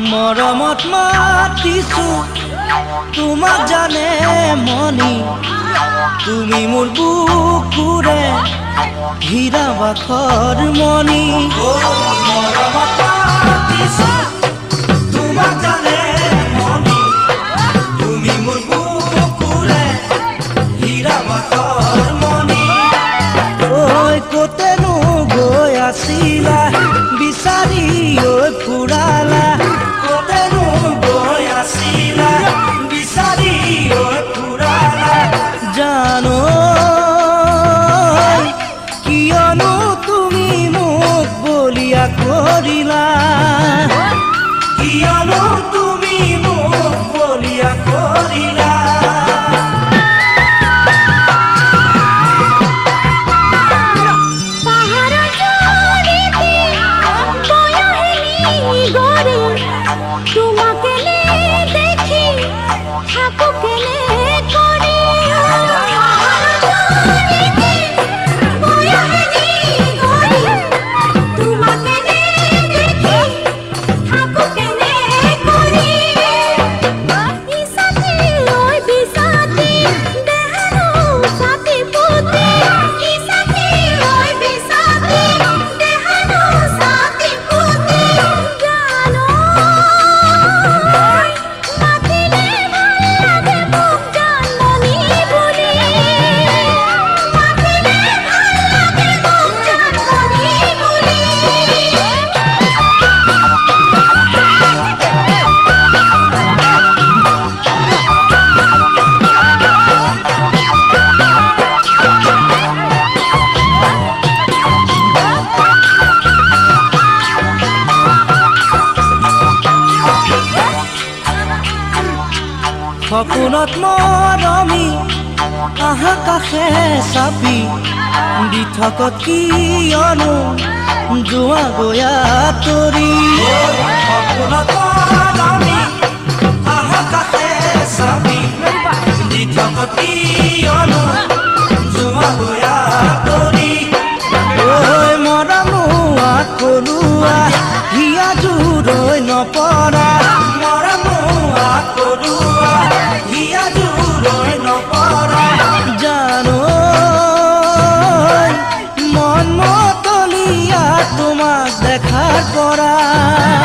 মৰমত মাতিছো তোমাক জানে মনি তুমি মোৰ বুকুৰে হীৰা বাখৰ মনি মৰমত মাতিছো তোমাক জানে মনি তুমি মোৰ বুকুৰে হীৰা বাখৰ মনি ঐ কতেনো গৈ আছিলা বিচাৰি ঐ ফুৰালা জানো কিয়নো তুমি মোক বলিয়া কৰিলা কিয়নো তুমি মোক বলিয়া কৰিলা সপোনত মৰমি আহা কাষে চাপি দি থকত কিয়নো যোৱা গয়া তৰি সপোনত মৰমি আহা কাষে চাপি দি থকত কিয়নো যোৱা গয়া তৰি ঐ মৰমোৱা কলোৱা হিয়া জোৰৈ নপৰা